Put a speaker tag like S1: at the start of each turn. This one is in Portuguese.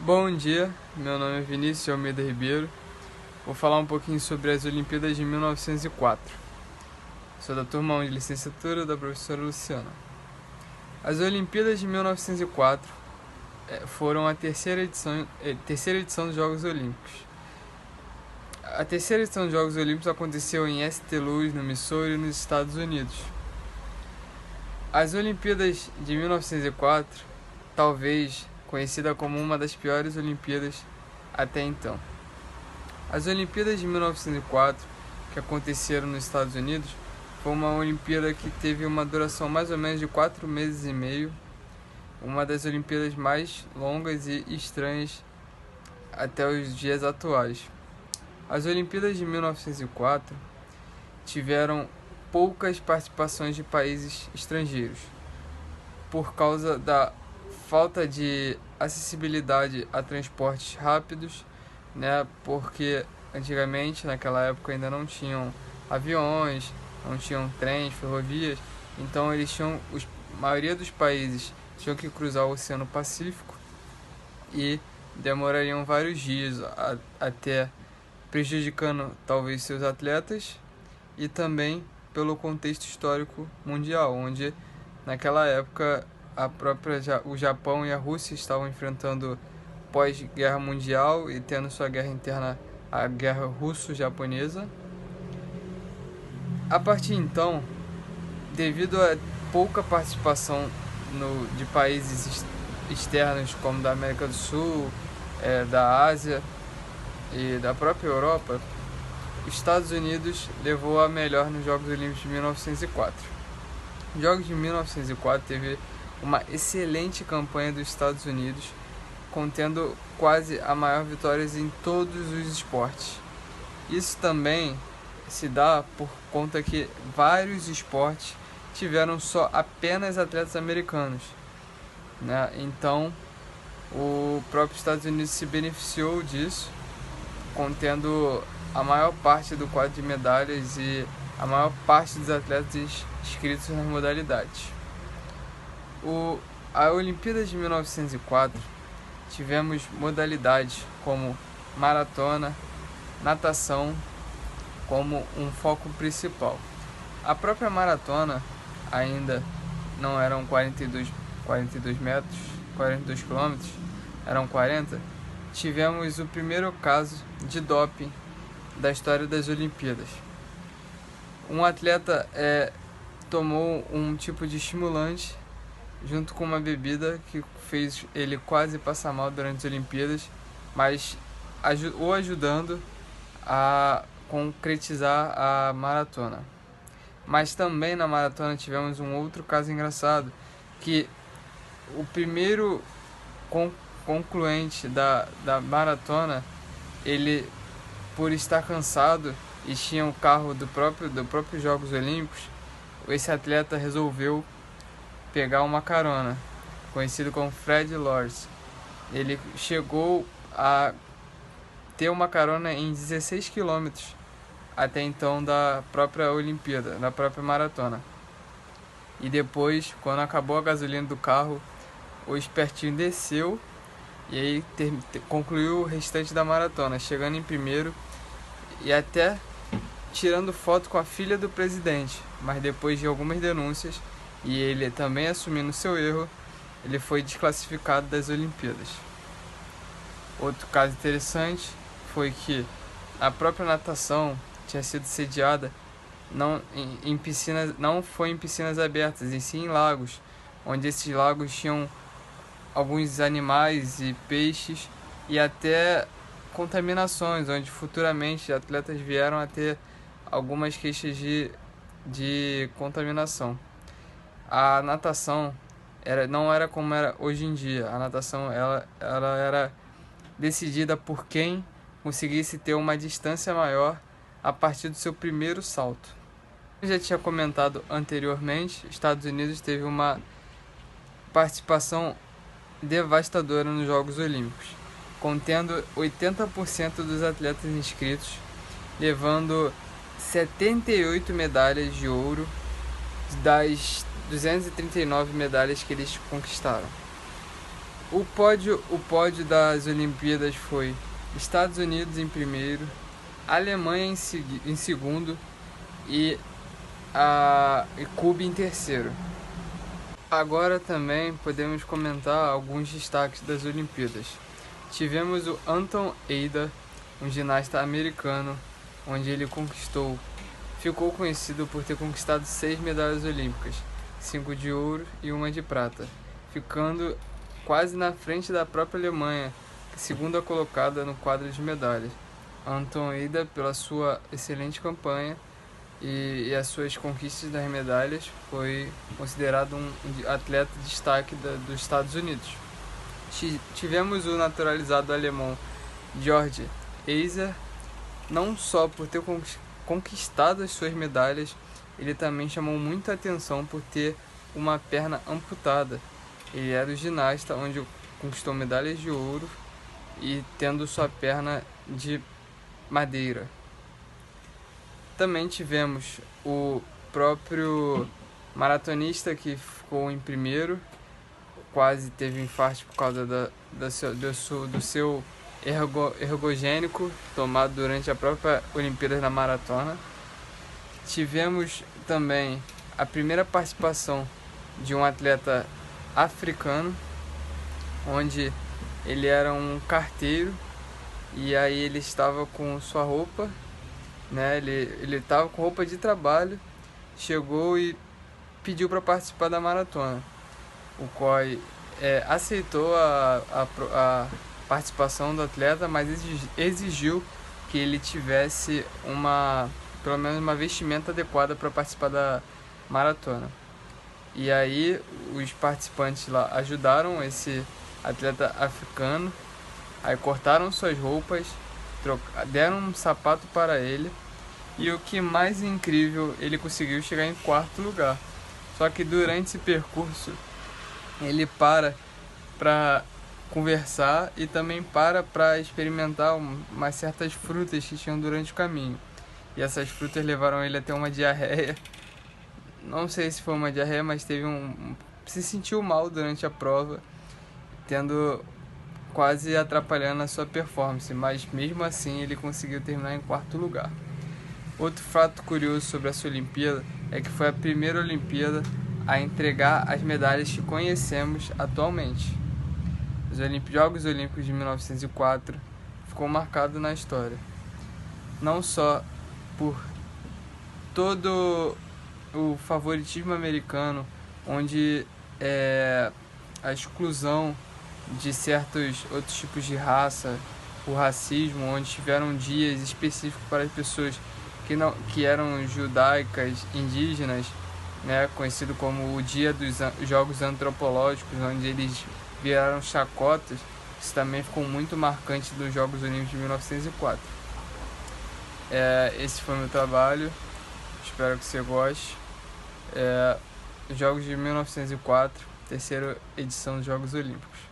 S1: Bom dia, meu nome é Vinícius Almeida Ribeiro. Vou falar um pouquinho sobre as Olimpíadas de 1904. Sou da turma 1 de licenciatura da professora Luciana. As Olimpíadas de 1904 foram a terceira edição dos Jogos Olímpicos. A terceira edição dos Jogos Olímpicos aconteceu em St. Louis, no Missouri, nos Estados Unidos. As Olimpíadas de 1904, talvez conhecida como uma das piores Olimpíadas até então. As Olimpíadas de 1904, que aconteceram nos Estados Unidos, foi uma Olimpíada que teve uma duração mais ou menos de 4 meses e meio, uma das Olimpíadas mais longas e estranhas até os dias atuais. As Olimpíadas de 1904 tiveram poucas participações de países estrangeiros, por causa da falta de acessibilidade a transportes rápidos, né? Porque antigamente, naquela época, ainda não tinham aviões, não tinham trens, ferrovias, então a maioria dos países tinham que cruzar o Oceano Pacífico e demorariam vários dias até, prejudicando talvez seus atletas e também pelo contexto histórico mundial, onde naquela época o Japão e a Rússia estavam enfrentando pós-guerra mundial e tendo sua guerra interna, a guerra russo-japonesa. A partir de então, devido a pouca participação de países externos como da América do Sul, da Ásia e da própria Europa, os Estados Unidos levou a melhor nos Jogos Olímpicos de 1904. Os Jogos de 1904 teve uma excelente campanha dos Estados Unidos, contendo quase a maior vitórias em todos os esportes. Isso também se dá por conta que vários esportes tiveram só apenas atletas americanos, né? Então, o próprio Estados Unidos se beneficiou disso, contendo a maior parte do quadro de medalhas e a maior parte dos atletas inscritos nas modalidades. A Olimpíada de 1904 tivemos modalidades como maratona, natação como um foco principal. A própria maratona ainda não eram 42 metros, 42 quilômetros, eram 40. Tivemos o primeiro caso de doping da história das Olimpíadas. Um atleta tomou um tipo de estimulante junto com uma bebida que fez ele quase passar mal durante as Olimpíadas, mas o ajudando a concretizar a maratona. Mas também na maratona tivemos um outro caso engraçado, que o primeiro concluinte da maratona, ele, por estar cansado e tinha um carro do próprio Jogos Olímpicos, esse atleta resolveu pegar uma carona, conhecido como Fred Lorz. Ele chegou a ter uma carona em 16 quilômetros até então da própria Olimpíada, da própria maratona. E depois, quando acabou a gasolina do carro, o espertinho desceu e aí concluiu o restante da maratona, chegando em primeiro e até tirando foto com a filha do presidente. Mas depois de algumas denúncias e ele também assumindo seu erro, ele foi desclassificado das Olimpíadas. Outro caso interessante foi que a própria natação tinha sido sediada não foi em piscinas abertas, e sim em lagos, onde esses lagos tinham alguns animais e peixes e até contaminações, onde futuramente atletas vieram a ter algumas queixas de contaminação. A natação não era como era hoje em dia. A natação ela era decidida por quem conseguisse ter uma distância maior a partir do seu primeiro salto. Eu já tinha comentado anteriormente, Estados Unidos teve uma participação devastadora nos Jogos Olímpicos, contendo 80% dos atletas inscritos, levando 78 medalhas de ouro das 239 medalhas que eles conquistaram. O pódio das Olimpíadas foi Estados Unidos em primeiro, Alemanha em segundo e Cuba em terceiro. Agora também podemos comentar alguns destaques das Olimpíadas. Tivemos o Anton Ida, um ginasta americano, onde ele ficou conhecido por ter conquistado 6 medalhas olímpicas, 5 de ouro e 1 de prata, ficando quase na frente da própria Alemanha, segunda colocada no quadro de medalhas. Anton Ida, pela sua excelente campanha e as suas conquistas das medalhas, foi considerado um atleta de destaque dos Estados Unidos. Tivemos o naturalizado alemão Georg Eiser, não só por ter conquistado as suas medalhas, ele também chamou muita atenção por ter uma perna amputada. Ele era o ginasta onde conquistou medalhas de ouro e tendo sua perna de madeira. Também tivemos o próprio maratonista que ficou em primeiro, quase teve infarto por causa do seu ergogênico tomado durante a própria Olimpíada na maratona. Tivemos também a primeira participação de um atleta africano, onde ele era um carteiro e aí ele estava com sua roupa, né? Ele estava com roupa de trabalho, chegou e pediu para participar da maratona. O COI aceitou a participação do atleta, mas exigiu que ele tivesse pelo menos uma vestimenta adequada para participar da maratona. E aí os participantes lá ajudaram esse atleta africano, aí cortaram suas roupas, deram um sapato para ele, e o que mais incrível, ele conseguiu chegar em quarto lugar. Só que durante esse percurso ele para conversar e também para experimentar umas certas frutas que tinham durante o caminho. E essas frutas levaram ele a ter uma diarreia. Não sei se foi uma diarreia, mas se sentiu mal durante a prova, quase atrapalhando a sua performance, mas mesmo assim ele conseguiu terminar em quarto lugar. Outro fato curioso sobre essa Olimpíada é que foi a primeira Olimpíada a entregar as medalhas que conhecemos atualmente. Os Jogos Olímpicos de 1904 ficou marcado na história, não só por todo o favoritismo americano, onde a exclusão de certos outros tipos de raça, o racismo, onde tiveram dias específicos para as pessoas que eram judaicas, indígenas, né, conhecido como o Dia dos Jogos Antropológicos, onde eles viraram chacotas. Isso também ficou muito marcante dos Jogos Olímpicos de 1904. Esse foi meu trabalho, espero que você goste. Jogos de 1904, terceira edição dos Jogos Olímpicos.